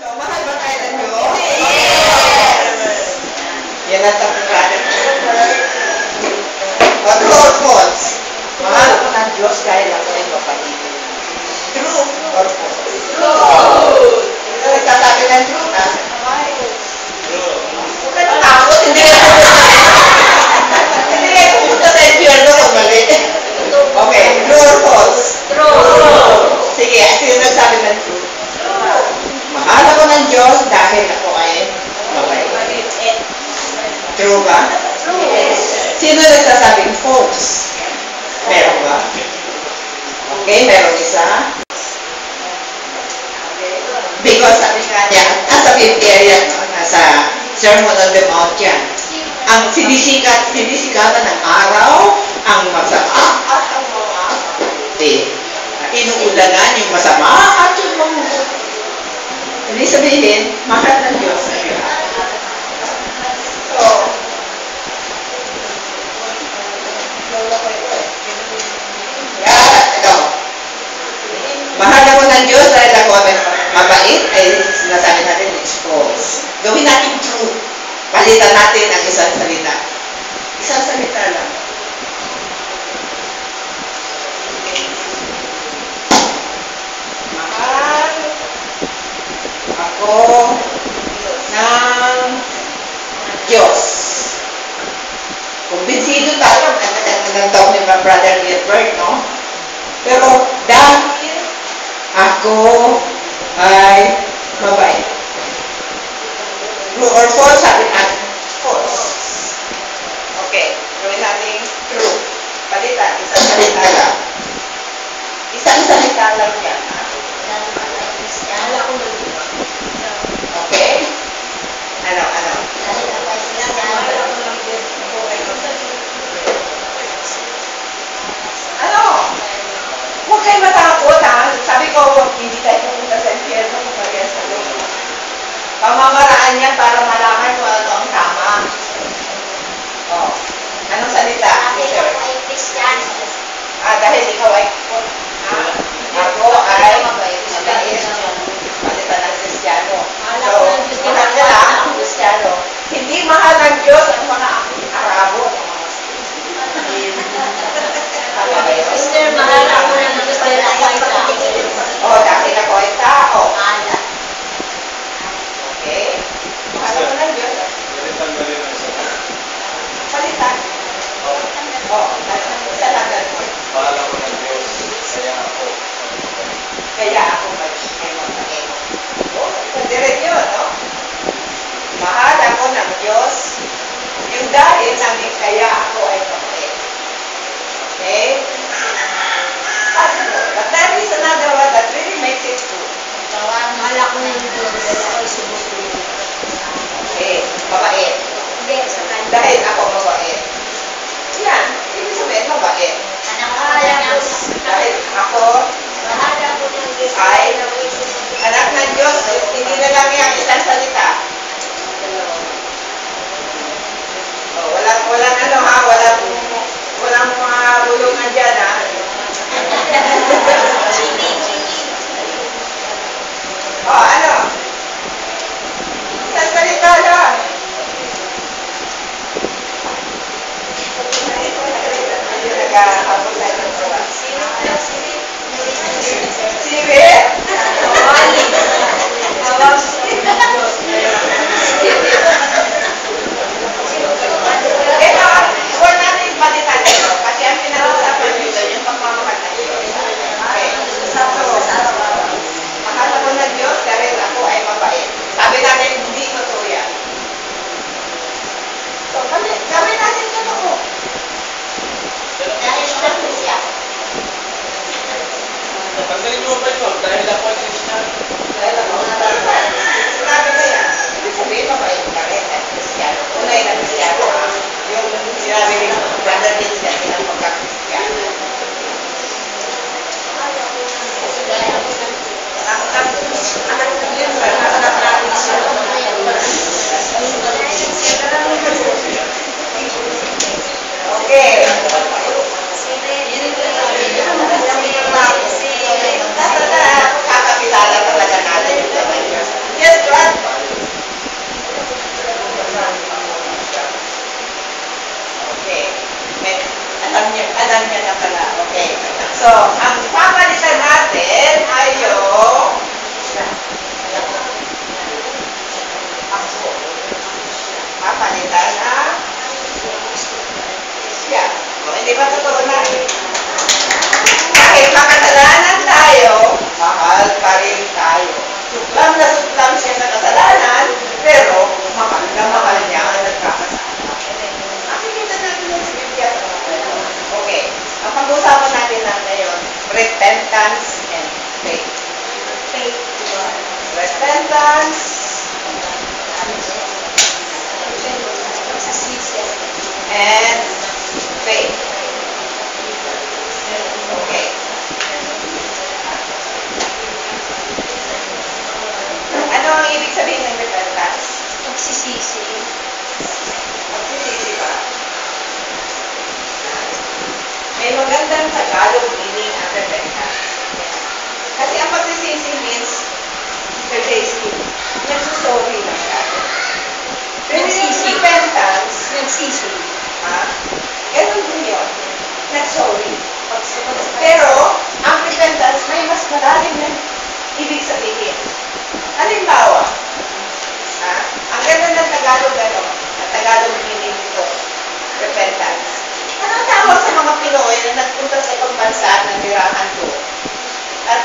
So, mahal ba tayo ng Diyos? Yes! Yan ang sapunan. O, true or false? Mahal ako ng Diyos dahil ako ay mapahit. True or false? True! Sino nagsasabi ng true? True. Huwag ka natakot. Hindi kayo pumunta sa impyerno kung mali. Okay, true or false? True! Sige, sino nagsabi ng true? True! Mahal ako ng Diyos dahil ako ay mabait. True ba? True. Yes. Sino nagsasabing false? Meron ba? Okay, meron isa. Because sabi nga niya, nasa Biblia yan, nasa Sermon on the Mount yan. Ang sinisikatan ng araw, ang masama at ang mga inuulanan yung masama at yung mga hindi sabihin, mahal ng Diyos na yun. So, mahal ako ng Diyos dahil ako mabait ay sinasabi natin it's false. Gawin natin true. Palitan natin ang isang salita. Isang salita lang. Mahal ako ng Diyos. Kumbinsido tayo. Ang talk ni my brother Gilbert, no? Pero dahil ako ay mabait. True or false? Sabi natin false. Okay. Gawin natin true. Palitan. Isang salita lang. Isang salita lang yan. Okay? Ano? Huwag kayo matakot, ha? Sabi ko, hindi tayo pumunta sa impyerno kung kaya sa loob. Pamamaraan niya para malaman kung ano ang tama. Oh. Anong salita? Dahil ako ay Kristiyano. Dahil ikaw ay ako ay mabait. Palitan ng Kristiyano. So, mahal na lang ang Kristiyano. Hindi mahal ng Diyos ang mga Arabo. Sister, mahal ako ng Diyos dahil ako ay tao. Dahil ako ay tao. Okay? Mahal ako ng Diyos. Palitan. Isa lang gano'n. Mahal ako ng Diyos, Kaya ako mag-mabait. Pwede rin yun, no? Mahal ako ng Diyos. Yung dahil namin kaya ako ay mabait. Okay? But there is another one that really makes it true. Mahal ako ng Diyos dahil ako ay sumusunod. Okay, mabait. Hindi, sa kanya. Dahil ako mabait. Yan, ibig sabihin mabait. Dahil ako Mahal ako ng Diyos ay dahil ako ay sumunod. anak ng Diyos, hindi na lang yung isang salita. Walang ano ha, walang mga bulungan dyan ha. Ano? Isang salita lang. Nagkakapos tayo ng gawa. Sibit? Ito, huwag natin palitan ito kasi ang pinag-usapan nito So, ang papalitan natin ay yung papalitan na siya. O, hindi ba totoo na? Kahit makasalanan tayo, mahal pa rin tayo. Suklam na suklam siya sa kasalanan, pero mahal na mahal niya ang nagkakasala. Nakikita natin yung sa Biblia. Okay. Ang pag-uusapan natin na ngayon, repentance and faith. Faith. Repentance and faith. Okay. Ano ang ibig sabihin ng repentance? Magsisisi. Magsisisi ba? May magandang Tagalog meaning ang repentance. Kasi ang pagsisisi means basically, nagsusorry lang tayo. Pero yung repentance, Nagsisi. ganun din yun. Nag-sorry. Pero, ang repentance may mas malalim na ibig sabihin. Halimbawa, ang ganda ng Tagalog, ang Tagalog meaning nito, repentance. Anong tawag sa mga Pinoy na nagpunta sa ibang bansa at nandirahan doon? At,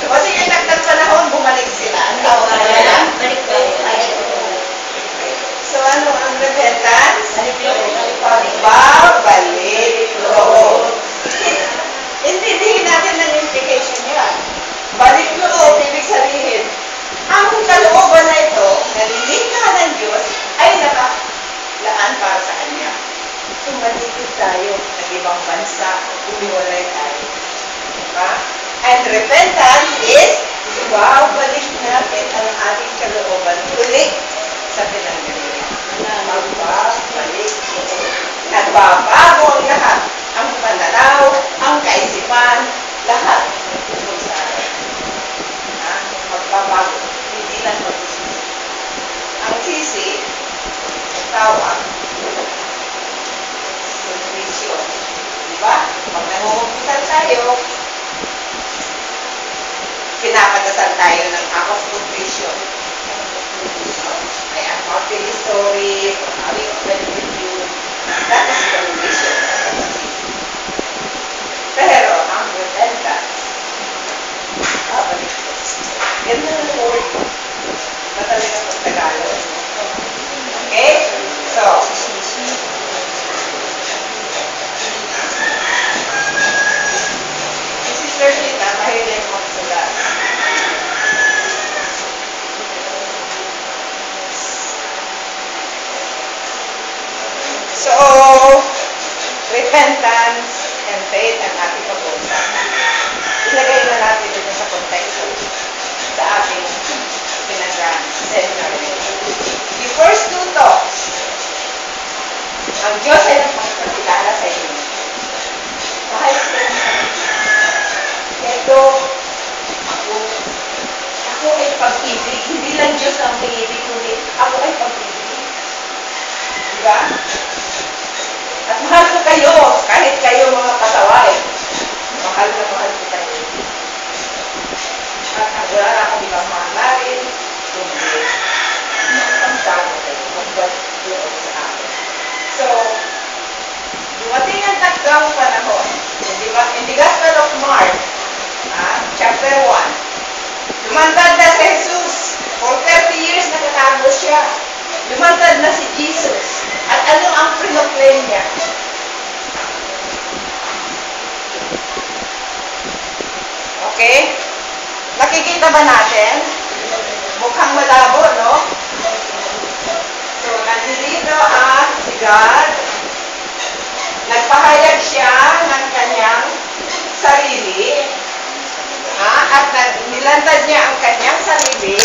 kasi yung nagtagpanahon, bumalik sila. Ang tawag na nila? Balik-balik. So, ano ang repentance? Babalik loob. Intindihin natin ang implication niya. Balik loob, ibig sabihin, ang kalooban na ito, na nilikha ng Diyos, ay nakalaan para sa Kanya. Tumalikid tayo ng ibang bansa, umiwalay tayo. Diba? And repentance is, babalik natin ang ating kalooban ulit sa pinanggalingan. Magbabalik. Nagbabago ang lahat. Ang pananaw, ang kaisipan, lahat. Magbabago. Hindi lang magsisisi. Ang sisi, ang tawag, conviction. Diba? Pag nangungupitan tayo, pinapagdasal tayo ng act of conviction. I am not really sorry for having offended with you. That is conviction. Pero, ang repentance, babalik ko. Yan na ang word. Matalik ang Tagalog. Okay? So, si Sister Rita, mahilig magsulat. So, repentance and faith ang ating pag-uusapan. Ilagay na natin dito sa konteksto sa ating pinag-seminary. The first two talks, ang Diyos ay nagpapakilala sa inyo. Mahal sa inyo. Ito, ako ay pag-ibig. Hindi lang Diyos ang pag-ibig, kundi ako ay pag-ibig. Diba? At mahal ko kayo, kahit kayo mga pasaway. Mahal na mahal ko kayo. At wala na akong ibang mahalin, kundi magpagbago kayo, magbago sa akin. So, dumating ang tatlong panahon. In the Gospel of Mark, chapter 1, lumantad na si Jesus. For 30 years nakatago siya. Lumantad na si Jesus. At ano ang proclaim niya? Okay? Nakikita ba natin? Mukhang malabo, no? So, nandito ang si God. Nagpahayag siya ng kanyang sarili. At nilantad niya ang kanyang sarili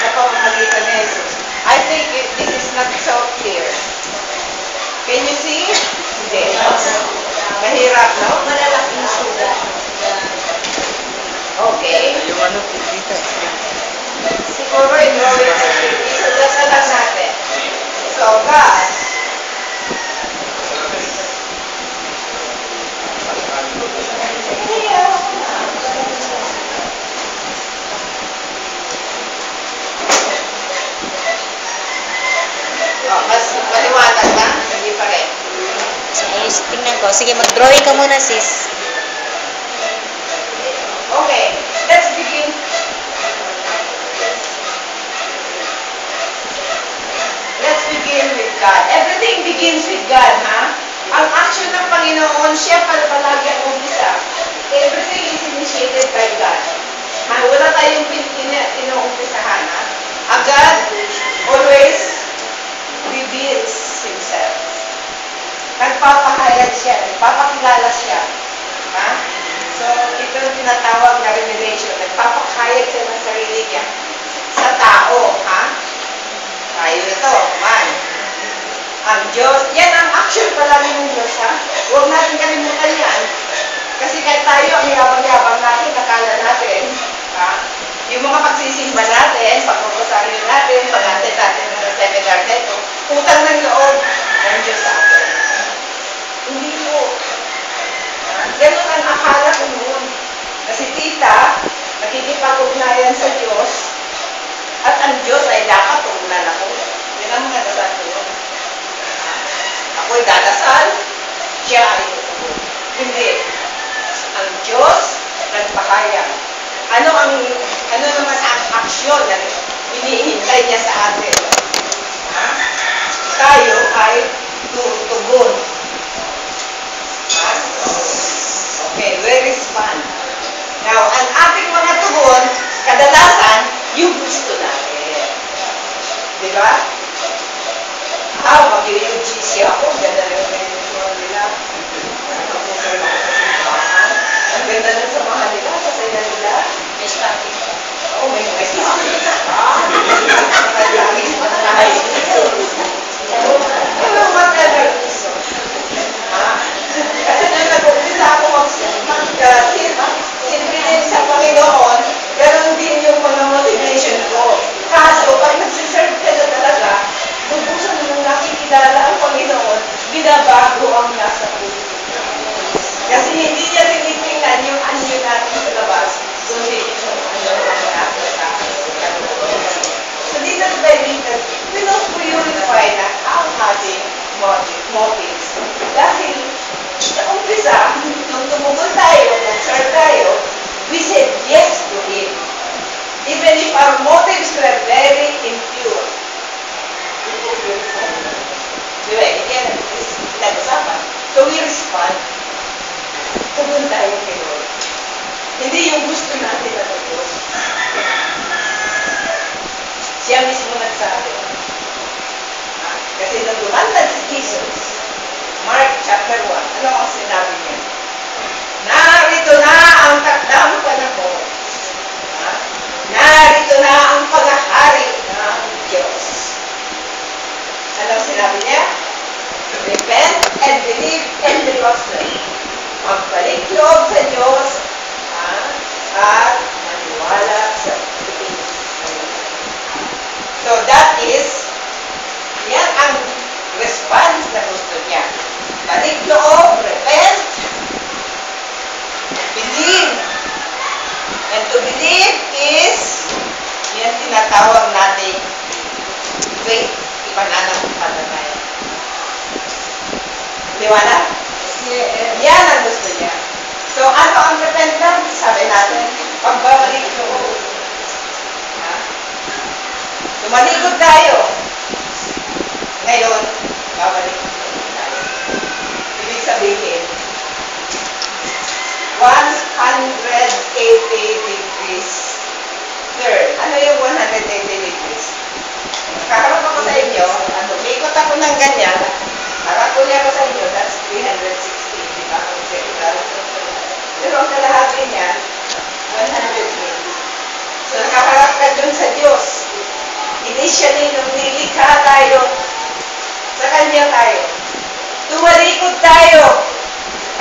sa pamamagitan ni Jesus. I think this is not so clear. Can you see? Hindi. Mahirap, no? Malalaking sugat. Okay. Yung ano, dito. Siguro i-drawing sa isulat na lang natin. So, God. Oh, mas maliwanag ba? Hindi pa rin. Ayos, tingnan ko. Sige, mag-drawing ka muna, sis. Okay, let's begin. Let's begin with God. Everything begins with God, ha? Ang action ng Panginoon, siya palagi ang umpisa. Everything is initiated by God. Ha? Wala tayong inuumpisahan, ha? God always reveals Himself. Nagpapahayag siya, nagpapakilala siya. Ha? So, ito yung tinatawag na revelation. Nagpapakahayag siya ng sarili niya sa tao. Ha? Tayo na to, man. Ang Diyos, yan ang action palagi ng Diyos, ha? Huwag natin kalimutan yan. Kasi kahit tayo, ang yabang-yabang natin, nakala natin, ha? Yung mga pagsisimba natin, pagpapasaryo natin, pag-attend natin sa seminar nito, utang ng loob ng Diyos sa atin. Hindi po. Ganun ang akala ko noon. Na si tita, nakikipag-ugnayan sa Diyos, at ang Diyos ay dapat tugnan ako. Yan ang mga dasal ko yun. Ako'y dadasal, siya ay tutugon. Hindi. Ang Diyos, nagpahayag. Ano naman ang aksyon na hinihintay niya sa atin? Ha? Tayo ay tutugon. Ha? Okay, we respond. Now, ang ating mga tugon, kadalasan, yung gusto natin. Di ba? Mag-UGC ako, ganda na yung meditation nila. Nakapusan ako sa simbahan. Ang ganda ng samahan nila, sa saya nila. May starting. Oo, may starting. Lagi matay. Pero whatever reason. Kasi nung nag-umpisa ako mag-simbilin sa Panginoon, ganoon din yung mga motivation ko. Kaso, pag nagsiserve ka na talaga, bubusan mo nang nakikilala ang Panginoon, binabago ang nasa puso. Kasi hindi niya tinitingnan yung anyo natin sa labas, kundi yung anyo natin nasa taas. So, little by little, pino-purify na ang ating motives. Dahil sa umpisa, nung tumugon tayo, nag-serve tayo, we said yes to Him. Even if our motives were very impure. Diba? Hindi yan nag-usapan. So we respond. Tugon tayo kay Lord. Hindi yung gusto natin na tugon. Siya mismo nagsabi. Kasi nung lumantad si Jesus, Mark chapter 1, ano ang sinabi niya? Narito na ang takdang panahon. Narito na ang paghahari ng Diyos. Anong sinabi niya? Repent and believe in the gospel. Magbalik loob sa Diyos at maniwala sa Pilipinas. So that is, yan ang response na gusto niya. Balik loob, repent, believe. And to believe is, yan tinatawag natin faith, pananampalataya. Liwanag? Yan ang gusto niya. So, ano ang repentance? Sabi natin, pagbabalik loob. Tumalikod tayo. Ngayon, babalik loob tayo. Ibig sabihin, 180 degrees turn. Ano yung 180 degrees? Kaharap ako sa inyo, umikot ako ng ganyan, harap ko niya ako sa inyo, that's 360. Di ba? Pero ang kalahati niya, 180. So, nakaharap ka dun sa Diyos. Initially, nung nilikha tayo, sa Kanya tayo. Tumalikod tayo,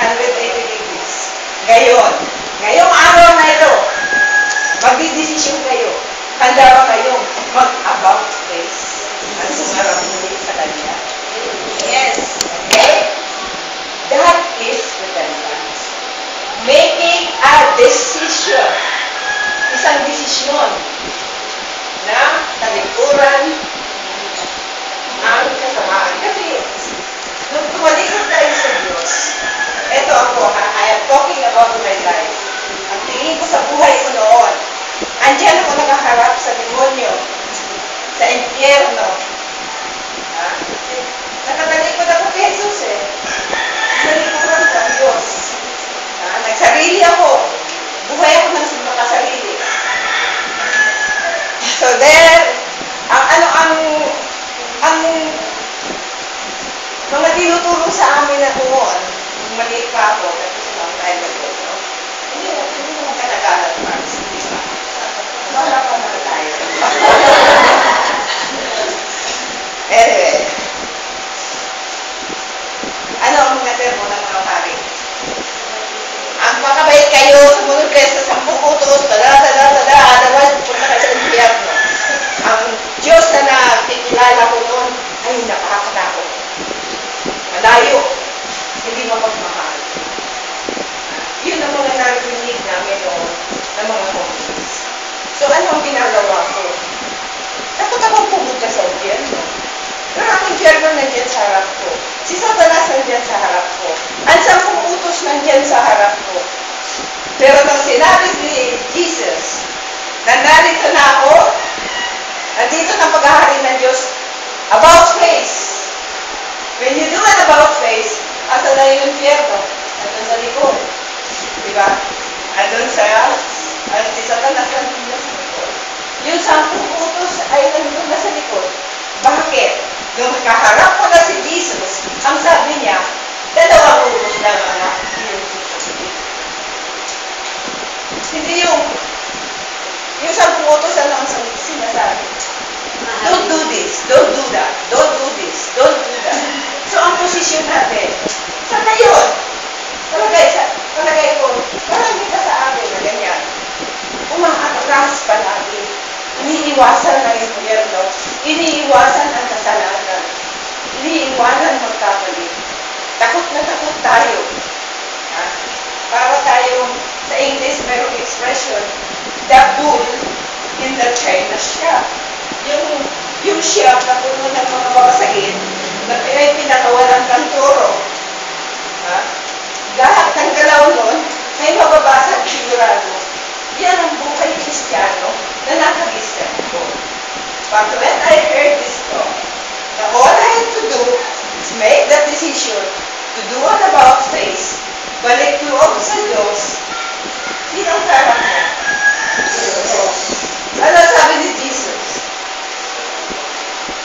180 degrees. Ngayong araw na ito, magdidesisyon kayo. Handa ba kayong mag-about face at sumarap muli sa Kanya? Yes. Okay? That is repentance. Making a decision. Isang desisyon na talikuran ang about my life. Ang tingin ko sa buhay ko noon, andyan ako nakaharap sa demonyo, sa impyerno. Ha? Nakatalikod ako kay Jesus eh. Nalikuran ko ang Diyos. Ha? Nagsarili ako. Buhay ako ng makasarili. So there, ang mga tinutulong sa amin na noon, nung maliit pa ako, that was a long time ago, no? Hindi naman kanagalan, Max, hindi ba? Wala pa naman tayo. Anyway, ano ang mga termo ng mga pari? Ang makabait kayo, sumunod kayo sa 10 utos, otherwise pupunta kayo sa impyerno. Ang Diyos na nakikilala ko noon ay nakakatakot. Malayo, hindi mapagmahal. Yun ang mga narinig namin noon ng mga communities. So ano ang ginagawa ko? Takot akong pumunta sa impyerno. Pero ang impyerno nandiyan sa harap ko. Si Satanas nandiyan sa harap ko. Ang 10 utos nandiyan sa harap ko. Pero nung sinabi ni Jesus, na narito na ako, nandito na paghahari ng Diyos, about face. When you do an about face, asa na yung impyerno? Andun sa likod. Diba? Andun sa, si Satanas nandun na sa likod. Yung 10 utos ay nandun na sa likod. Bakit? Nung kaharap ko na si Jesus, ang sabi niya, 2 utos lang anak. Hindi yung 10 utos ano ang sinasabi. Don't do this, don't do that, don't do this, don't do that. So ang posisyon natin, sa ngayon, palagay ko, marami ka sa atin na ganyan. Umaatras palagi. Iniiwasan ng impyerno, iniiwasan ang kasalanan, iniiwasan magkakalit. Takot na takot tayo. Ha? Para tayong, sa English, mayroong expression, the bull in the china shop. Yung shop na puno ng mga babasagin, na pinakawalang kantoro. Ha? Lahat ng galaw nun, may mababasag sigurado. Yan ang buhay Kristiyano na nakagista ko. But when I heard this talk, na all I had to do is make the decision to do an about face, balik loob sa Diyos, pinangkarap mo. Ano sabi ni Jesus?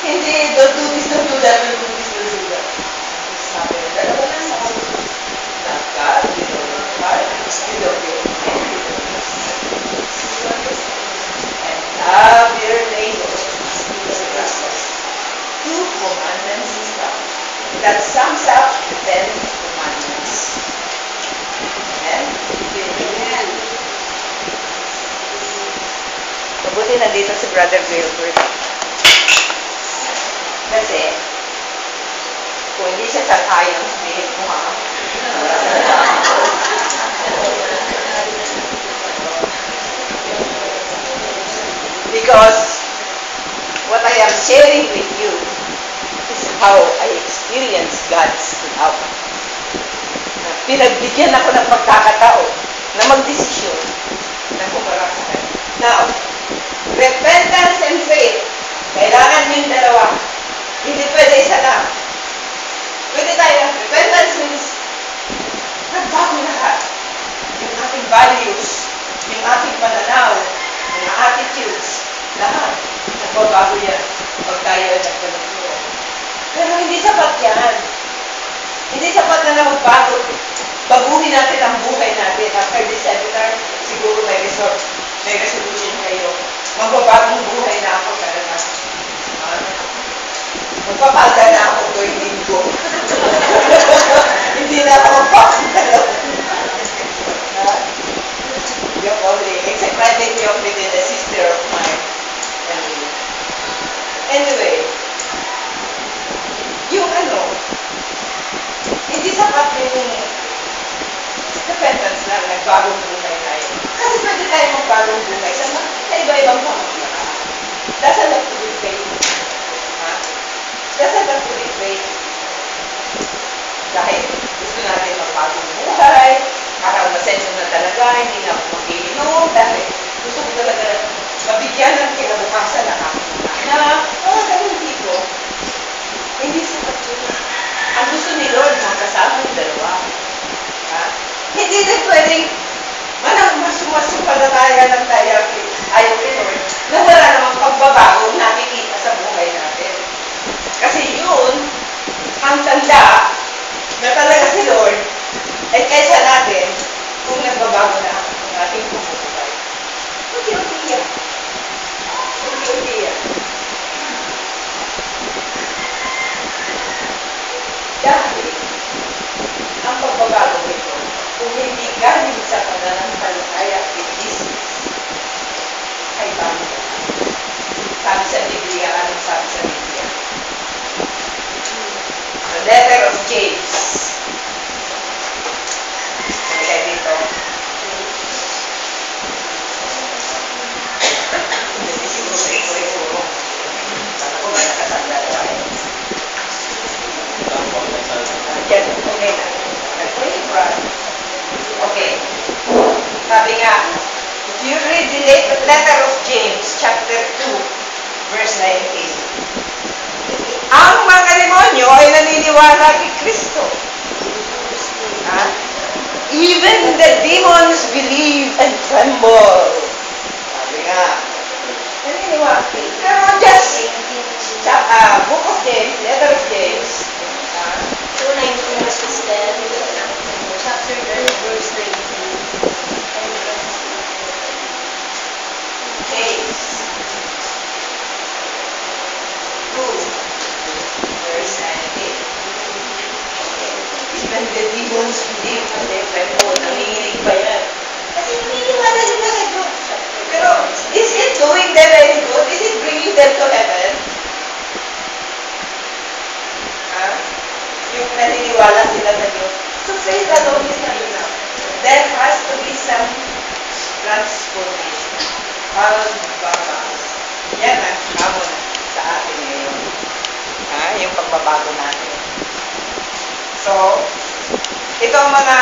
Hindi, don't do this, don't do that, don't do this, don't do that. Sabi niya, dalawa lang sa ako. Not God, you know your heart, you know your mind, you know your strength, and love your neighbor as you know yourself. 2 commandments is love. That sums up the 10 commandments. Amen? Amen. Mabuti nandito si Brother Wilbert. Kasi, kung hindi siya sang-ayon, sabihin mo ha. Because what I am sharing with you is how I experience God's love. Pinagbigyan ako ng pagkakatao na magdesisyon na kumarap sa kanya. Now, repentance and faith, kailangan yung dalawa. Hindi pwede isa lang. Pwede tayo. Repentance means nagbago lahat. Yung ating values, yung ating pananaw, yung attitudes, lahat. Nagbabago yan pag tayo ay nagpanagpuro. Pero hindi sapat yan. Hindi sapat na magbago. Baguhin natin ang buhay natin. After this seminar, siguro may resolution kayo. Magbabagong buhay na ako talaga. Magpapalda na ako tuwing linggo. Hindi na ako magpapalda talaga. Yung only, except I think yung only a sister of mine. Anyway, yung hindi sapat yung repentance lang, nagbagong buhay tayo. Kasi pwede tayo magbagong buhay sa iba-ibang pamagitan. Doesn't have to be faith. Doesn't have to be faith. Dahil gusto natin magbagong buhay, para pasensya na talaga, hindi na ako mag-iinom dahil gusto ko talaga mabigyan ng kinabukasan ng aking mga anak. Ganun tipo. Hindi sapat yun. Ang gusto ni Lord, magkasama yung dalawa. Ha? Hindi din pwedeng masumpalataya lang tayo ayaw kay Lord na wala namang pagbabago nakikita sa buhay natin. Kasi yun, ang tanda na talaga si Lord ay kaysa natin kung nagbabago na ang ating pumubuhay. Unti-unti yan. Unti-unti yan. Dahil ang pagbabago nito kung hindi galing sa pananampalataya at isip ay bago na. Sabi sa Biblia, anong sabi sa Biblia? The letter of James. Kaya dito. Hindi siguro ito. Sana ko ba nakasanda tayo? Yan, okay na. Okay. Sabi nga, if you read the letter of James, chapter 2, verse 19. Ang mga demonyo ay naniniwala kay Kristo. Ha? Even the demons believe and tremble. Sabi nga, naniniwala. Pero just, book of James, letter of James, 2:19 verses 10, chapter 2, verse 19. James 2, verse 19. Even the demons believe and they tremble. Nanginginig pa yan. Kasi naniniwala nila kay God. Pero, is it doing them any good? Is it bringing them to heaven? Ha? Yung naniniwala sila sa Diyos. So, faith alone is not enough. There has to be some transformation. Parang magbabago. Yan ang hamon sa atin ngayon. Ha? Yung pagbabago natin. So, itong mga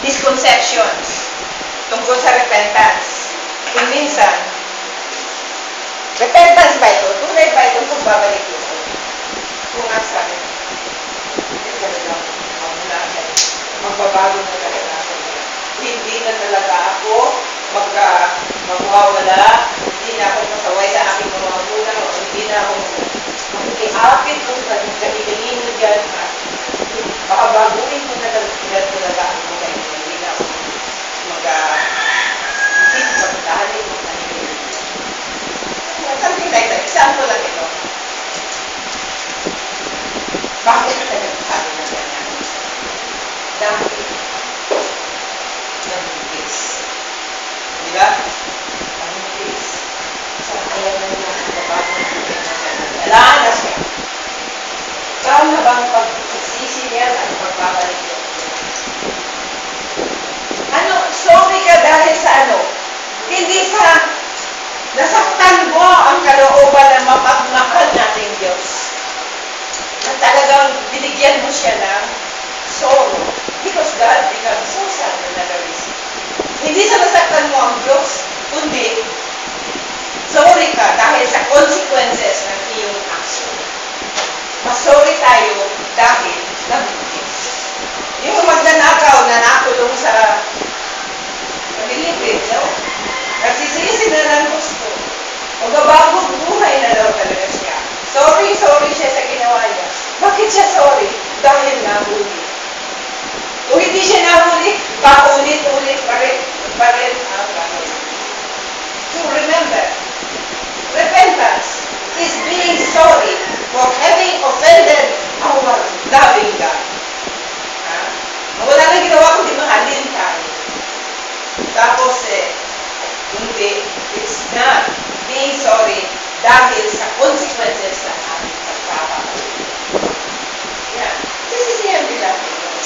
misconceptions tungkol sa repentance. Kung minsan, repentance ba ito? Tunay ba itong pagbabalik ito? Kung asa, hindi talagang magbabago na talaga ako. Hindi na talaga ako magwawala, hindi na ako masaway sa aking mga magulang, o hindi na ako mag-iapit kung ganito-ganito mo dyan, ha? Baka baguhin ko na talaga ang buhay ko. Hindi na ako hindi magdali mo na something like that. Example lang ito. Bakit ka nagsasabi na ganyan? Dahil nabibis. Di ba? Nabibis. Sa kaya na niya ang babago ng buhay na siya. Wala na siya. Saan na bang pagsisisi niya at pagbabalik niya? Sorry ka dahil sa hindi sa nasaktan mo ang kalooban ng mapagmahal nating Diyos. Na talagang binigyan mo siya ng sorrow. Because God becomes so sad when never receive. Hindi sa nasaktan mo ang Diyos, kundi sorry ka dahil sa consequences ng iyong action. Masorry tayo dahil nabibigis. Yung magnanakaw na nakulong sa Pilipin, no? Nagsisisi na ng gusto. Magbabagong buhay na daw talaga siya. Sorry siya sa ginawa niya. Bakit siya sorry? Dahil nahuli. Kung hindi siya nahuli, paulit-ulit pa rin ang gagawin. So remember, repentance is being sorry for having offended our loving God. Wala nang ginawa kundi mahalin tayo. Tapos hindi, it's not being sorry dahil sa consequences ng ating pagkakataon. Yan. Sisisihan din natin yun.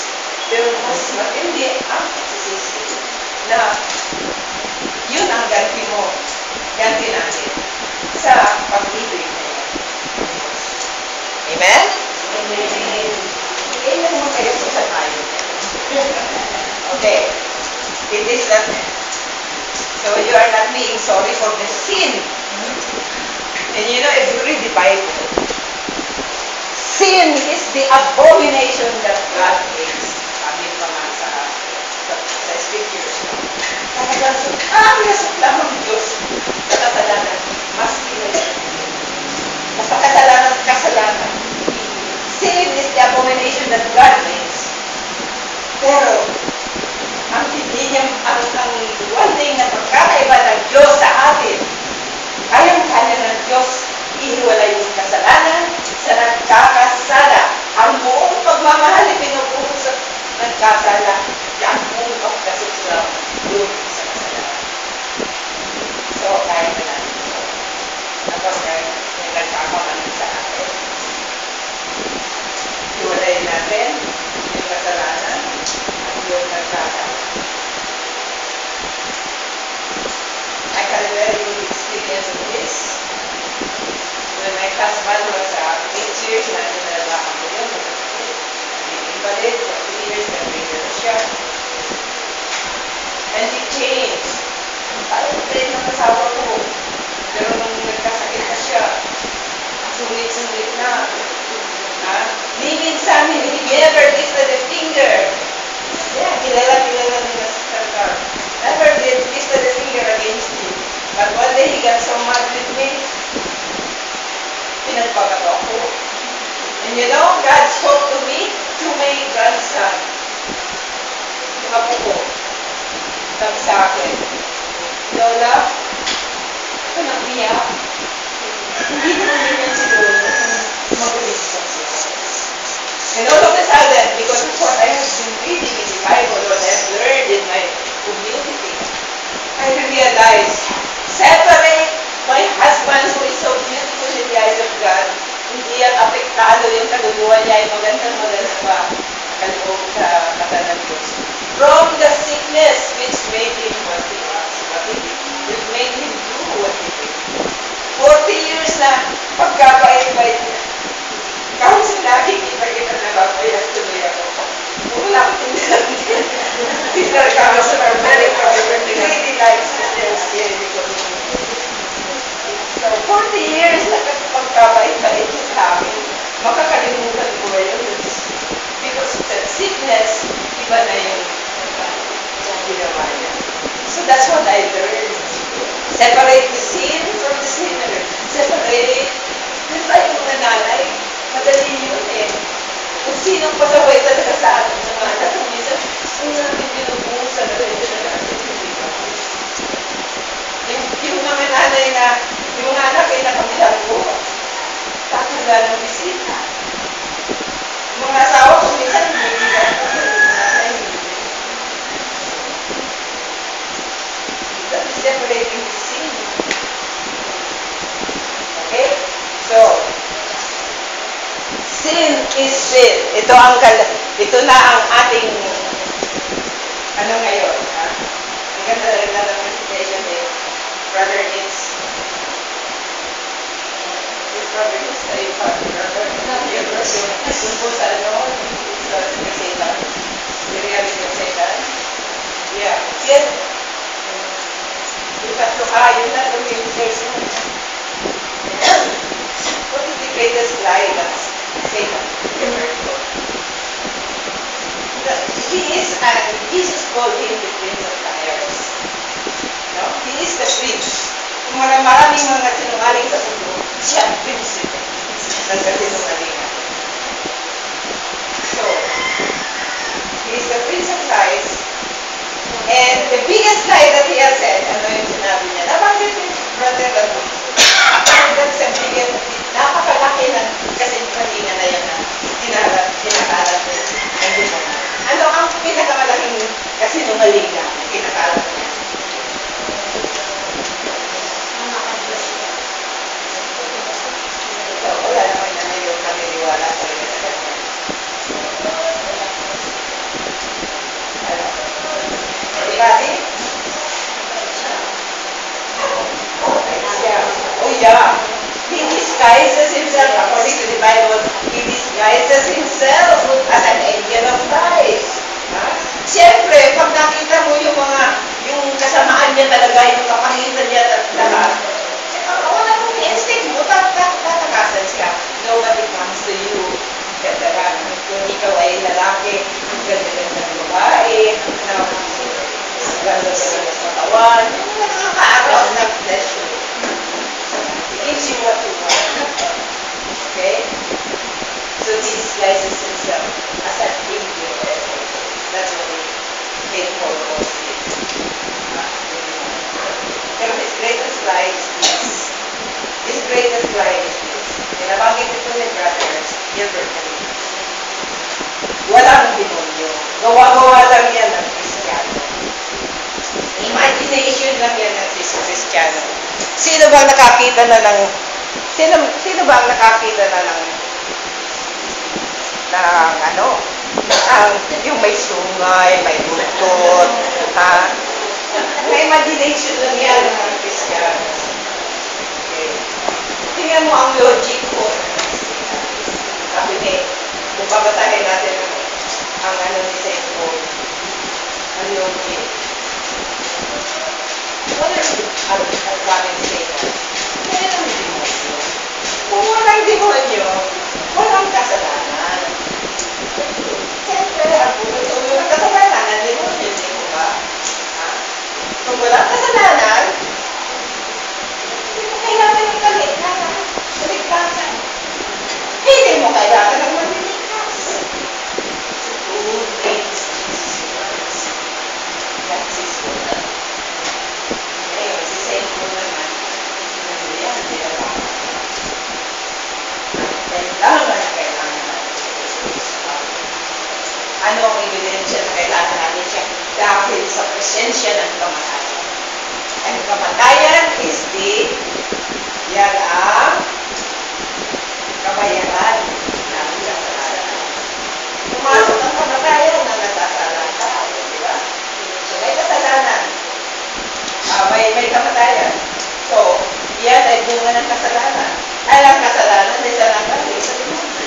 Pero mas matindi ang pagsisisi na yun ang ganti mo, ganti natin sa pag-ibig na yan. Amen? Amen. Amen mo kayo sa tayo. Okay. It is that, so you are not being sorry for the sin. And you know, if you read the Bible, sin is the abomination that God hates. Sabi pa nga sa scriptures. Talagang sobrang lamang Diyos sa kasalanan. Mas pinag napakadalang kasalanan. Sin is the abomination that God hates. Pero, ang one thing na pagkakaiba ng Diyos sa atin, kayang-kaya ng Diyos ihiwalay yung kasalanan sa nagkakasala. Ang buong pagmamahal ay pinupuno sa nagkasala. Ang buong pagkasukla doon sa kasalanan. So, kaya na natin ito. Tapos may nagkakamali sa atin. Hiwalay natin yung kasalanan at yung nagkasala. I had a very good experience of this. When my husband was 8 years, nandun ako yun. Invalid for 2 years, nandun na siya. And he changed. Parang train ng asawa ko. Pero nung nagkasakit na siya, sulit-sulit na. Minsan, he never lifted a finger. Yeah, kilala nila sa sarkar. Never did lifted a finger against me. But one day he got so mad with me, pinagpagato ako. And you know, God spoke to me through my grandson. Yung apo ko. Sabi sa akin, Lola, ito nang-iyak. Hindi naman yun si Lola. Magaling siya siya. And all of a sudden, because of what I have been reading in the Bible, what I have learned in my community, I realized, separate my husband who is so beautiful in the eyes of God, hindi yan apektado yung kaluluwa niya ay magandang-maganda pa kaloob sa mata ng Diyos. From the sickness which made him what he was, which made him do what he did. 40 years na pagkabait-bait niya. Kahit sa nakikita kita na babayak tuloy ako. Wala ko tindahan din. Sister Carlos are very private. They really like sisters here in the community. So, 40 years na pagkabait-bait niya sa amin. Makakalimutan ko ba yun? Because of that sickness, iba na yung ginawa niya. So, that's what I learned. Separate the sin from the sinner. Separate. Just like mga nanay, madali yun eh. Kung sinong pasaway talaga sa atin sa mga anak, minsan, ang natin binubuhusan na rin na natin. Yung mga nanay na, yung mga anak ay nakabilang ko, tatanda ng bisita. Yung mga asawa ko, minsan, hindi na ako, yung nanay, hindi. That is separating the sin. Okay? So, sin is sin. Ito na ang ating ano ngayon, ha? Ang ganda rin na ng presentation ni Brother Nitz. Yung Brother Nitz na yung brother. Yung po sa ano, sa Kaseta. Yung reality of Satan. Yeah. Yan. Yung tatlo yun na itong ministers mo. What is the greatest lie that's Satan ever told? Jesus called him the Prince of Liars. No? He is the prince. Kung maraming mga sinungaling sa mundo, siya ang prince ng kasinungalingan. So, he is the Prince of Lies. And the biggest lie that he has said, ano yung sinabi niya? Nabanggit ni Brother Ratus. That's a biggest, napakalaki ng kasinungalingan na yan na kinakalat niya. Ano ang pinakamalaking kasinungalingan na kinakalat niya? So, wala naman na ngayon naniniwala talaga sa kanya. Ano? Anybody? Oh yeah. He disguises himself, according to the Bible, he disguises himself as an angel of light. Siyempre, pag nakita mo yung mga talaga yung kapangitan niya at lahat. Wala mong instinct mo, tatakasan siya. Nobody comes to you. Ganda-ganda. Kung ikaw ay lalaki, ganda-ganda ng babae, ganda-ganda ng katawan, nakakaagaw na pleasure. It gives you what you want. Okay? So he disguises himself as an angel. That's what he came for. Pero his greatest lie is this. His greatest lie is this. Nabanggit ito ni Brother Gilbert. Walang demonyo. Gawa-gawa lang yan ng Kristiyano. Imagination lang yan ng Kristiyano. Sino ba nakakita na ng Sino ba ang nakakita na ng yung may sungay, may butot, ha? May imagination lang yan ng mga Kristiyano. Okay. Tingnan mo ang logic ko. Sabi ni, kung babatahin natin ang ni St. Paul, ang logic. Wala ang sabi ni Satan. Kaya lang demonyo. Kung walang demonyo, walang kasalanan. Siyempre, kung walang kasalanan, demonyo, di mo ba? Kung walang kasalanan, hindi mo kailangan ng kaligtasan. Hindi mo kailangan ng manilikas. Who hates Jesus Christ? That's his word. Ngayon, si St. Paul naman, yan, kailangan ano ang ebidensya na kailangan natin siya? Dahil sa presensya ng kamatayan. Ang kamatayan is yan ang kabayaran ng kasalanan. Pumasok ang kamatayan na nagkasalanan tayo, di ba? So may kasalanan. May kamatayan. So, yan ay bunga ng kasalanan. Ang kasalanan ay sanagaling sa demonyo.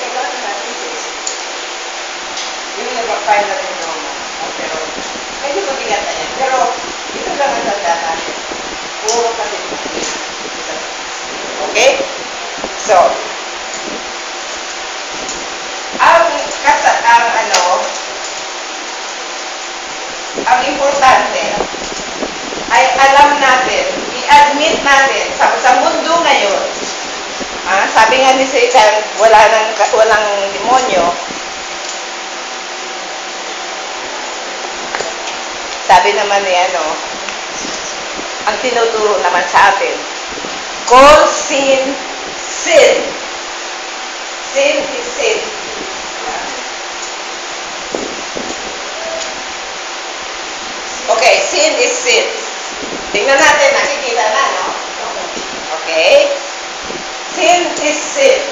Kailangan natin this. Yung nag-find natin normal. Pero, medyo mabigat na yan. Pero, ito lang ang tanda natin. Puro pa din. Okay? So, ang importante ay alam natin, i-admit natin sa mundo ngayon, sabi nga ni Satan, walang demonyo. Sabi naman ni ang tinuturo naman sa atin, call sin, sin. Sin is sin. Okay, sin is sin. Tingnan natin, nakikita na, no? Okay? Sin is sin.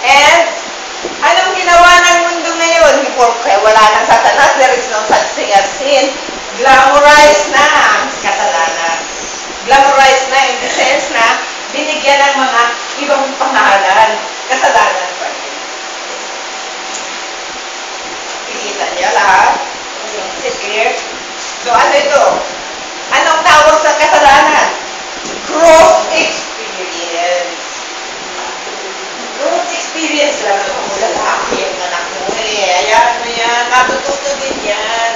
And, anong ginawa ng mundo ngayon? Kaya wala nang Satanas, there is no such thing as sin. Glamorize na ang kasalanan. Glamorize na in the sense na binigyan ng mga ibang pangalan. Kasalanan pa rin. Kikita niya lahat? Is it clear? So, ano ito? Anong tawag sa kasalanan? Growth experience. Growth experience lang. Kung lalaki yung anak mo ayan mo yan. Matututo din yan.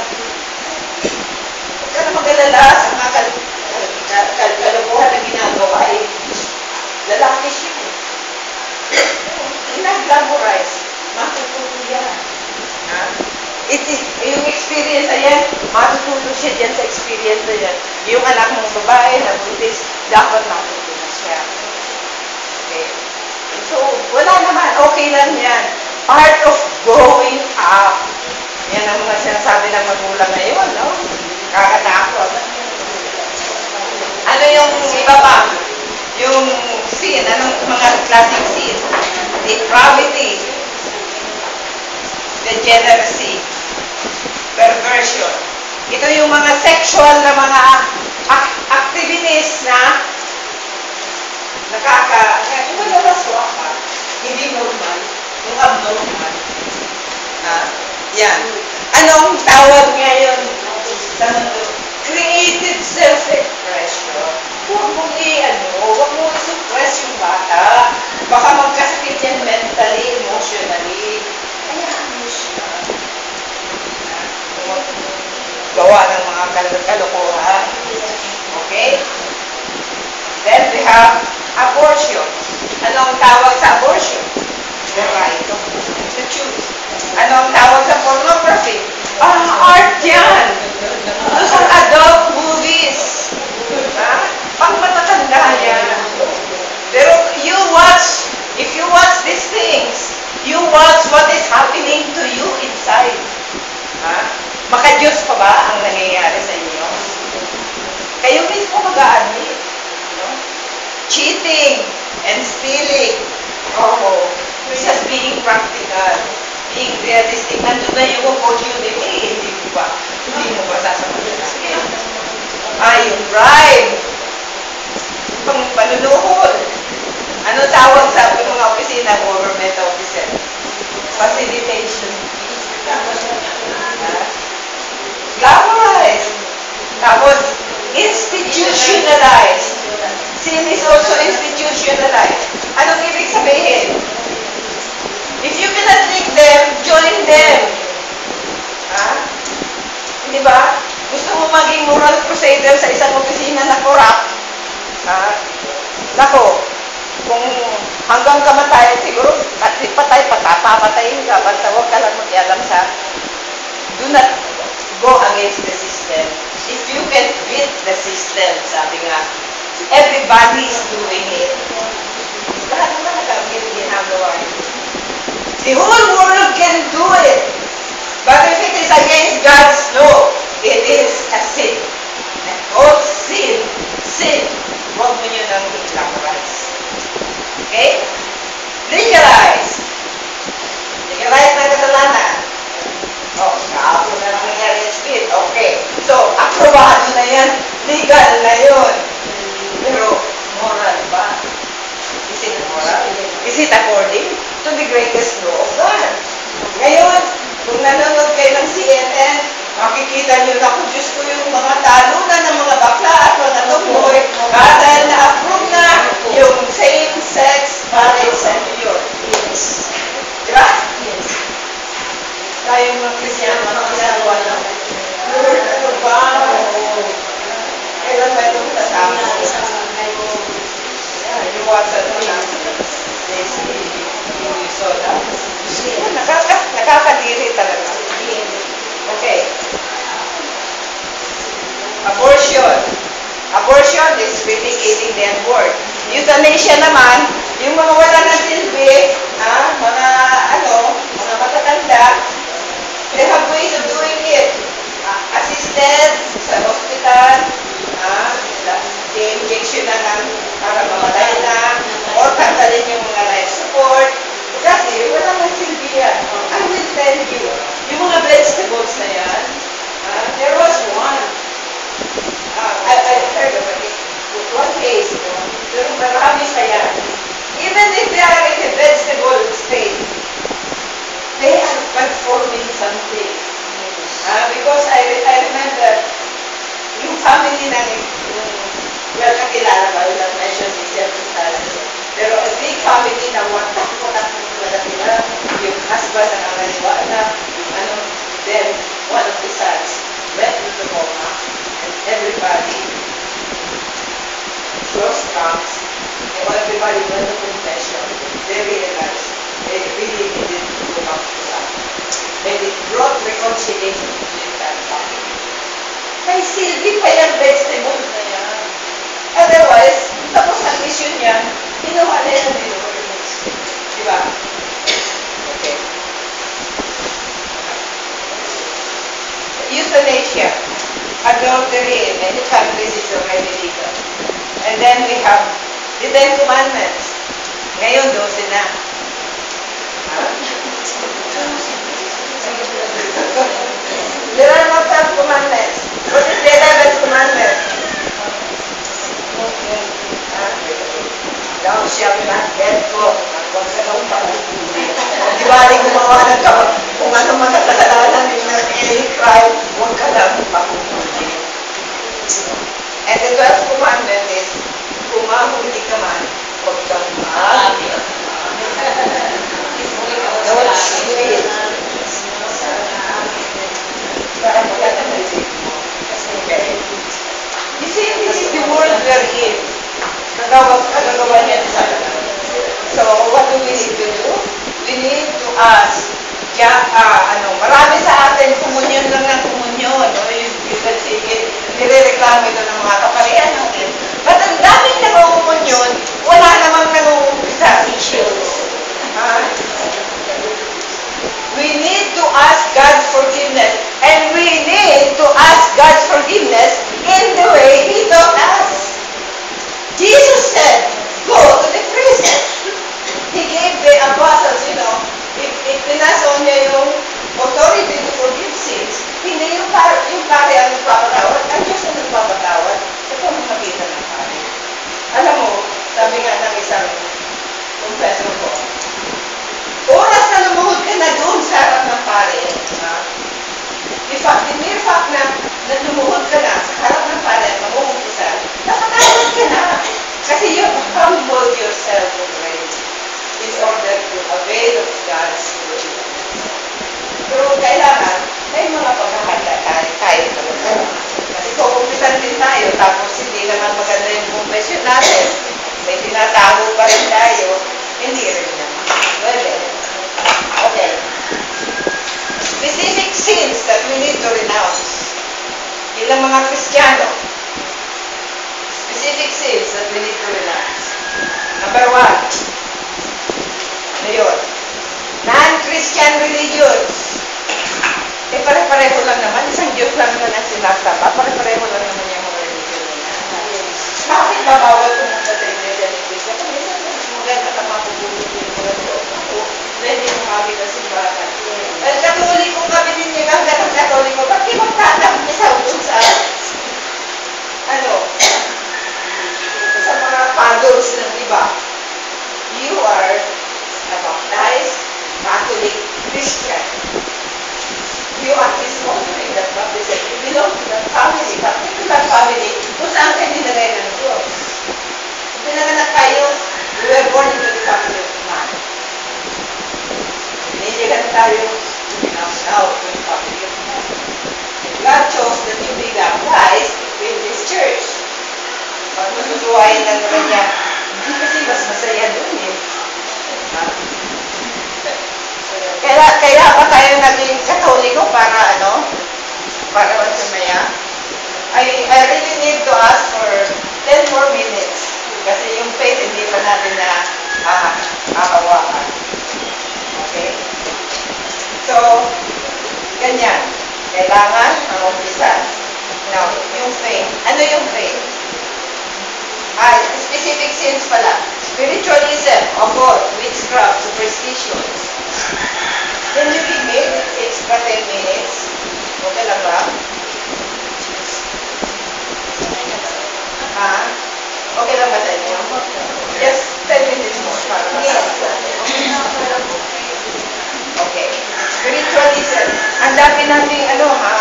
Huwag ka na mag-alala sa mga kalukuhan na ginagawa lalaki siya. Inag-glamorize. Matututo yan. Yung experience na yan, matututo siya dyan sa experience na yan. Yung anak mong babae na buntis, dapat matututo na siya. Okay. So, wala naman. Okay lang yan. Part of growing up. Yan ang mga sinasabi ng magulang ngayon, no? Kakatakot. Ano yung iba pa? Yung sin, anong mga classic sin? Depravity, degeneracy, perversion. Ito yung mga sexual na mga activities na umalaswa ka. Hindi normal. Yung abnormal. Yan. Anong tawag ngayon sa mundo have abortion. Ano ang tawag sa abortion? The right to choose. Ano ang tawag sa pornography? Art yan! Those are adult movies. Ha? Pang matatanda yan. Pero if you watch these things, you watch what is happening to you inside. Ha? Maka-Diyos pa ba ang nangyayari sa inyo? Kayo mismo mag-a-admit. No? Cheating and stealing. Oh, just being practical. Being realistic. Nandun na yung opportunity. Hindi mo ba sasabihin? Yung bribe. Pang panunuhol. Ano tawag sa mga opisina, government officer? Facilitation. Glamorized. Tapos, institutionalized. Sin is also institutionalized. Anong ibig sabihin? If you cannot take them, join them. Di ba? Gusto mo maging moral crusader sa isang opisina na corrupt? Nako, kung hanggang kamatayan siguro, papatayin ka, basta huwag ka lang mag-ialam sa, do not go against the system. If you can beat the system, sabi nga, everybody is doing it. Lahat naman ginagawa yun. The whole world can do it. But if it is against God's law, it is a sin. And all sin. Huwag mo nyo nang i-glamorize. Okay? Legalize. Legalize na kasalanan. Kahapon na nangyayari yung spirit. Okay. So, aprobado na yan. Legal na yun. Pero, moral ba? Is it moral? Is it according to the greatest law of God? Ngayon, kung nanonood kayo ng CNN, makikita nyo na kung Diyos ko yung mga talunan ng mga bakla at mga tumoy dahil na-approve na yung same-sex marriage sa New York. Yes. Diba? Yes. Tayo mga Kristiyan, mga ginagawa lang. Lord, ano ba? Kailan ba itong tatapos? Yung WhatsApp mo lang. You saw that? Nakakadiri talaga. Okay. Abortion is really killing the unborn. Euthanasia naman, yung mga wala ng silbi, mga matatanda, they have ways of doing it. Assisted sa hospital, i-injection na lang para mamatay na, or tanggalin yung mga life support. Kasi wala nang silbi yan. I will tell you, yung mga vegetables na yan, there was one. I heard of it. One case, pero marami pa yan. Even if they are in a vegetable state, they are performing something. Because I remember, yung family ng, kakilala ba, will not mention the circumstances, pero a big family na watak talaga sila, yung husband na nangaliwala, then one of the sons went into coma, and everybody close comes, and everybody went to confession. They realized they really needed to go back to God. And it brought reconciliation between that family. May silbi pa yung vegetables na yan. Otherwise, tapos ang mission niya, ginawa na yung vegetables. Diba? Okay. Euthanasia. Adultery in many countries is already legal. And then we have the 10 Commandments. Ngayon, 12 na. There are no 10 Commandments. What is the 11th Commandment? Thou shalt not get caught. Huwag ka nang pag-ibig. Di ba, gumawa ng kung ano mga kasalanan ng any crime, huwag ka lang pag-ibig. And the 12th commandment is, kung mahuli ka man, huwag kang mahuli. Don't cheat. Para maganda na isip mo. Okay. You see, this is the world we're in. Nagawag need to do? We need to ask. Marami sa atin, komunyon lang ng komunyon. No? You can see it. Nirereklamo ito ng mga kaparihan natin. But ang daming nangungumunyon, wala namang nangungumpisa. We need to ask God's forgiveness. And we need to ask God's forgiveness in the way He taught us. Jesus said, go to the priest. He gave the apostles, if pinaso niya yung authority to forgive sins, hindi yung pare ang nagpapatawad, ang Diyos ang nagpapatawad sa pamamagitan ng pare. Alam mo, sabi nga ng isang confessor ko, oras na lumuhod ka na doon sa harap ng pare, the mere fact na lumuhod ka na sa harap ng pare at mamumumpisan, napatawad ka na. Kasi you humbled yourself already in order to avail of God's forgiveness. Pero kailangan, may mga paghahanda tayo talaga. Kasi kukumpisan din tayo, tapos hindi naman maganda yung confession natin. May tinatago pa rin tayo, hindi rin naman. Well, okay. Specific sins that we need to renounce. Ilang mga Kristiyano. Specific sins that we need to renounce. Number 1. Ano yun? Non-Christian religions. Pare-pareho lang naman. Isang Diyos lang naman ang sinasamba. Pare-pareho lang naman yung mga religion nila. Bakit ba bawal pumunta sa iglesia ni Cristo? Kung minsan maganda ka mapupulot yung mga Diyos. Pwede kumawin na simbatan. At Katoliko kami ninyo, hanggang ang Katoliko, ba't di magtatampisaw dun sa sa mga fathers ng iba? You are a baptized Catholic Christian. You are dishonoring that baptism. You belong to that family, particular family, kung saan kayo dinagay ng Diyos. Pinanganak kayo, we were born into the family of man. Piniligan tayo, now to the family of man. God chose that you be baptized in this church. Pag masusuwain lang naman niya, hindi kasi mas masaya dun eh. Kaya ba tayo naging Katoliko para para masumaya? I really need to ask for 10 more minutes kasi yung faith hindi pa natin na hawakan. Okay? So, ganyan. Kailangan ang umpisa. Now, yung faith. Ano yung faith? Specific sins pala. Spiritualism, occult, witchcraft, superstitions. Can you give me extra 10 minutes? Okay lang ba? Okay lang ba sa inyo? Just 10 minutes more para masabi ko. Okay. Spiritualism. Ang dami nating mga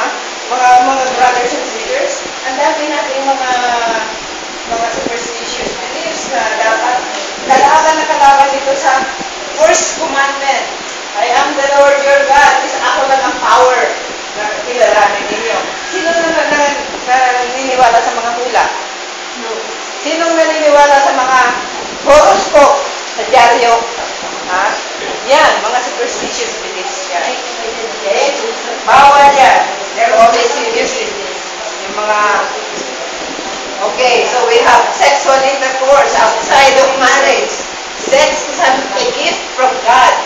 brothers and sisters, ang dami nating mga superstitious beliefs na dapat kalaban dito sa first commandment. I am the Lord your God. Ako lang ang power na kilalanin ninyo. Sino naniniwala sa mga hula? No. Sinong naniniwala sa mga horoscope, sa dyaryo? Yan, mga superstitious beliefs yan. Okay? Bawal yan. They're always serious with this. Yung mga... Okay, so we have sexual intercourse outside of marriage. Sex is a gift from God.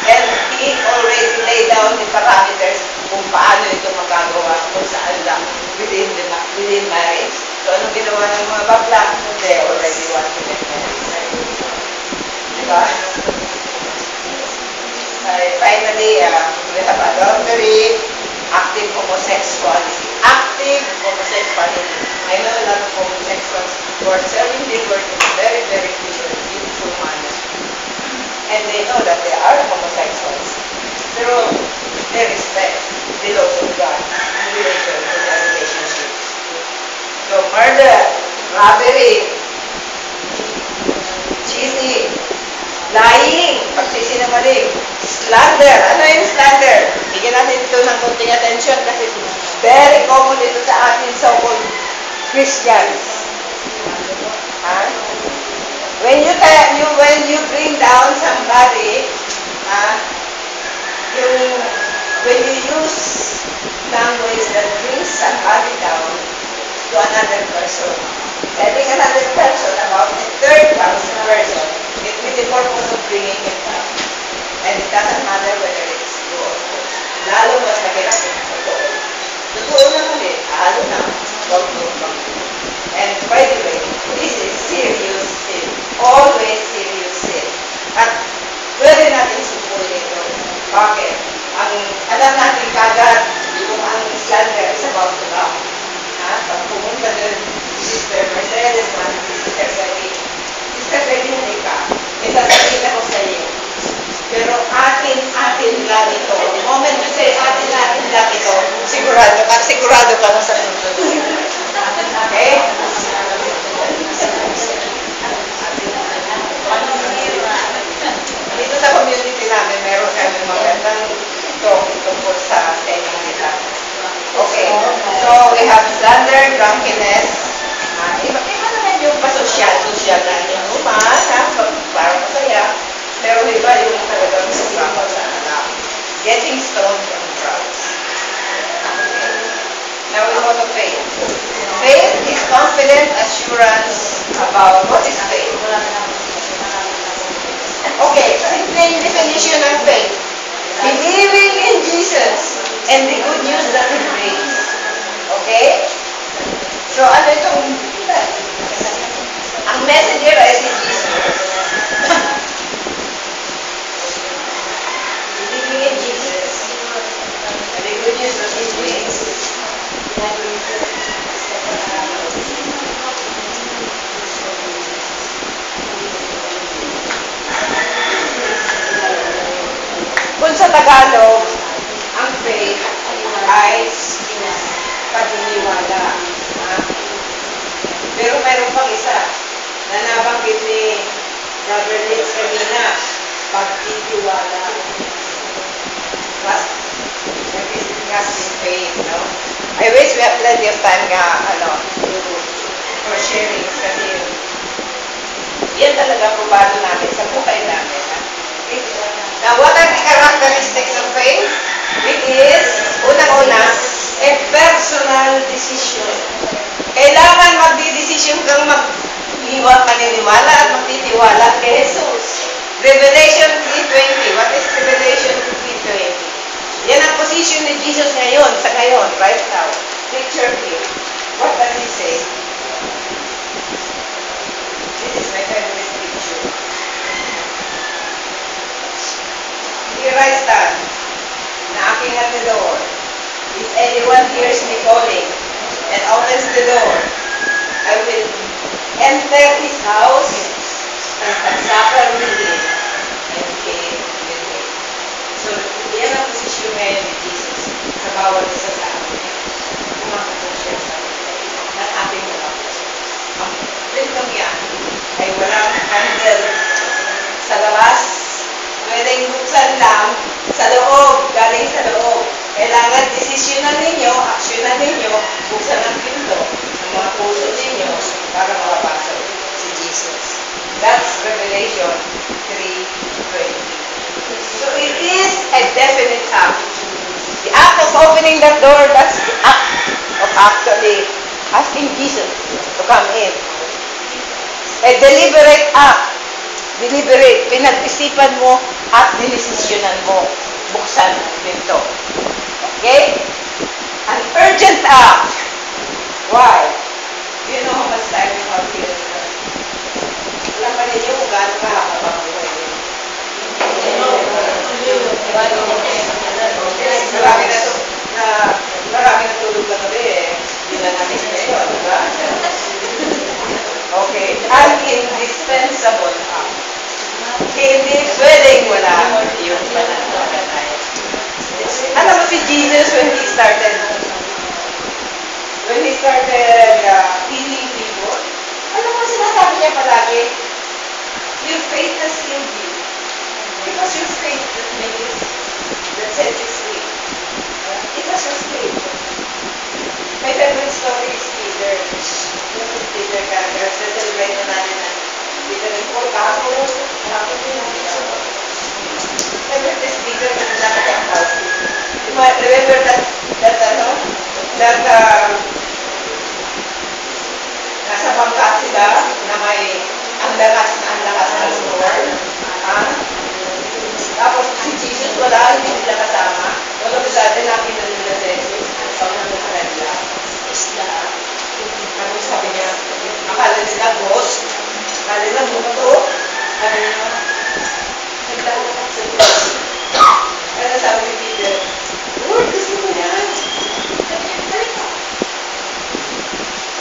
And He already laid down the parameters kung paano ito magagawa kung saan lang within marriage. So, anong ginawa ng mga bakla? They already want to get married. Diba? Finally, we have adultery, active homosexuality. Active homosexuality. I know a lot of homosexuals who are serving the Lord in a very, very clear and beautiful manner. And they know that they are homosexuals. Pero they respect the laws of God in relation to their relationship. So murder, robbery, cheating, lying, pagsisinungaling, slander. Ano yung slander? Bigyan natin ito ng konting attention kasi very common ito sa atin so-called Christians. When you bring down somebody when you use language that brings somebody down to another person, telling another person about the third person, it with the purpose of bringing him down. And it doesn't matter whether it's true or false. Lalo mas mahirap yung totoo. Totoo naman eh, halo na. And by the way, this is serious sin. Always serious sin. At pwede natin supunin ito. Bakit? Alam natin kagad kung ang slander is about to come. Pag pumunta din, Sister Mercedes, Sister Celine, halika. Itasabihin ako sa iyo. Pero atin lang ito. The moment you say atin lang ito, sigurado ka na sa susunod. Okay? Dito sa community namin, meron kami magandang talk tungkol sa telling nila. Okay. So, we have slander, drunkenness. Iba naman yung pasosyal na inuman, para masaya. Pero iba yung talagang sumakot sa anak. Getting stoned from drugs. Okay. Now we go to faith. Faith is confident assurance about what is faith. Okay, simple definition of faith. Believing in Jesus and the good news that He brings. Okay? So, ano itong ang messenger ay si Jesus. Believing in Jesus and the good news that He brings. Kung sa Tagalog, ang faith ay paniniwala. Pero mayroon pang isa na nabanggit ni Brother Nitz kanina, pagtitiwala. Trust in faith, no? I wish we have plenty of time for sharing kasi yan talaga probado namin sa buhay namin. Now, what are the characteristics of faith? It is, unang-una, a personal decision. Kailangan magdidesisyon kang maniniwala at magtitiwala kay Jesus. Revelation 3:20. What is Revelation 3:20? Yan ang position ni Jesus ngayon, right now. Picture here. What does He say? This is my favorite picture. Here I stand, knocking at the door. If anyone hears me calling and opens the door, I will enter his house and have supper with him and he with me. So, yan ang posisyon ngayon ni Jesus sa bawat isa sa atin. Kumakapag siya sa ating mga puso. Ang freedom yan ay walang handle sa labas. Pwedeng buksan lang sa loob, galing sa loob. Kailangan desisyonan ninyo, aksyonan ninyo, buksan ang pinto ng mga puso ninyo para makapasok si Jesus. That's Revelation 3:20. So it is a definite act. The act of opening that door, that's the act of actually asking Jesus to come in. A deliberate act. Deliberate, pinag-isipan mo at dinesisyonan mo, buksan ang pinto. Okay? An urgent act. Why? Do you know how much time we have here? Alam pa ninyo kung gaano kahaba ang buhay niyo. Marami na tulog na kami eh. Hindi na namin ngayon, diba? Okay. An indispensable act. Hindi pwedeng wala yung pananampalataya. Alam mo si Jesus when he started healing people, alam mo sinasabi niya palagi, your faith has healed you. It was your faith that set you free. It was your faith. My favorite story is Peter. Peter Carter. Celebrate na natin na Peter and Paul. Kahapon din natin siya. Favorite is Peter na nalakad ang house. remember that nasa bangka sila na may ang lakas ng storm. Tapos si Jesus wala, hindi nila kasama. All of a sudden, nakita nila si Jesus. Sabi sa kanila, isla. Ano sabi niya? Akala nila ghost. Akala nila multo. Ano nila? Nagdalakas sa Diyos. Kaya sabi ni Peter, Lord, gusto mo yan. Sabi niya, halika.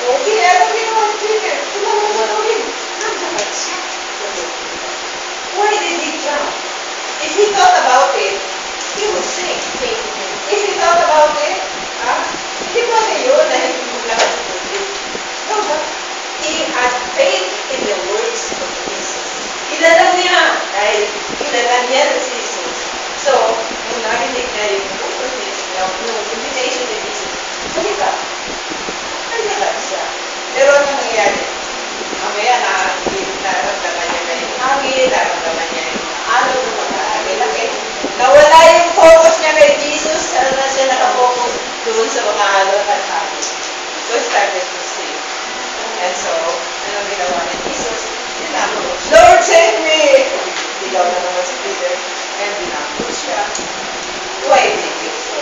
Okay, anong ginawa ni Peter? Tulungan mo gawin. Nagdalakas siya. Why did he jump? If he thought about it, he would sink. If he thought about it, hindi pa na yun na hindi mo lahat tubig. No, but he had faith in the words of Jesus. Kilala niya, dahil kilala niya na si Jesus. So, nung narinig niya yung invitation ni Jesus, halika. Halika siya. Pero anong nangyayari? Mamaya naramdaman niya na yung hangin, naramdaman niya yung ano, laki-laki. Nawala yung focus niya kay Jesus, na siya nakafocus doon sa mga alon at hangin. So, he started to sing. And so, anong ginawa ni Jesus? Dinamuro, Lord, save me! Dilaw na naman si Peter. And dinamuro siya. Why did you so?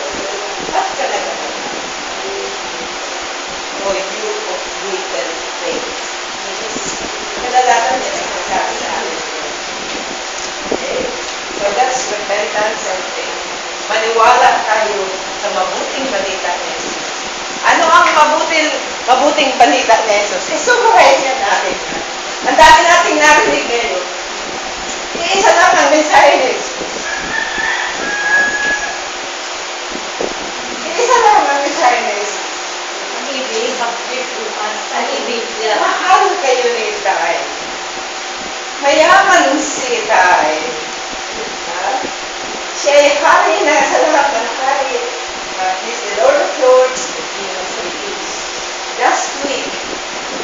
Ba't ka nagkaroon? O you of little faith. Kadalasan niya nagsasabi sa amin. Okay? So that's repentance and faith. Maniwala tayo sa mabuting balita ni Jesus. Ano ang mabuting balita ni Jesus? I-summarize yan natin. Ang dami nating narinig ngayon. Iisa lang ang mensahe ni Jesus. Iisa lang ang mensahe ni Jesus. Pag-ibig niya. Mahal kayo ni Tay. Mayaman si Tay. Siya ay hari na sa lahat ng hari. He's the Lord of Lords, the King of Kings. Last week,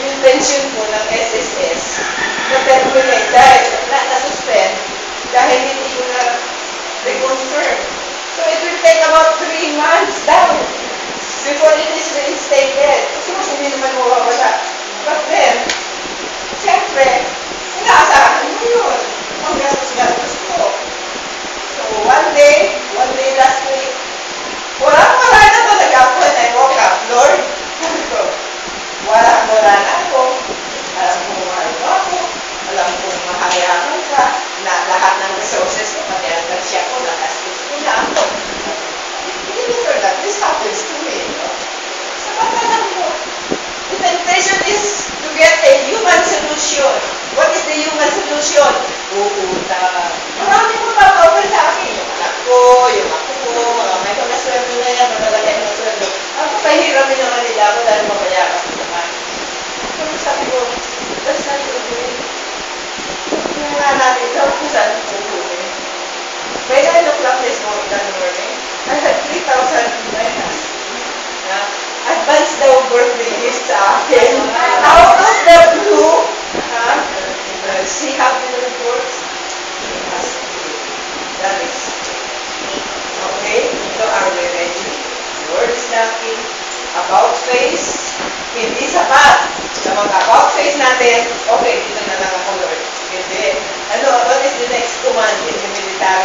yung pension po ng SSS na-terminate dahil na-suspend dahil hindi ko na reconfirm. So it will take about 3 months down before it is reinstated. Kasi hindi naman mawawala. But then, siyempre, inaasahan mo yun. Ang gastos-gastos ko. So one day last week, wala na talaga ako and I woke up. Lord, wala na ako. Alam kong mahal mo ako. Alam kong mahayaman ka. Na lahat ng resources ko, pati ang tansya ko, nakastos ko na ako. Before that, this happens to me, no? So, alam mo, the temptation is to get a human solution. What is the human solution? Utang. Marami mo pa-over sa akin. Yung anak ko, yung ako ko, may mga sweldo na yan, malalaki ang sweldo. Ako, pahiramin naman nila ako dahil mabayaran ko naman. So, sabi ko, that's not your way. Yung nga natin daw kung saan pupunin. By 9 o'clock this morning, I had 3,000 in my hand. Advance daw birthday gift sa akin. Out of the blue, see how it works? That is. Okay? So are we ready? The word is knocking. About face, hindi sapat. Sa mga about face natin, okay, dito na lang ako, Lord. Hindi. What is the next command in the military?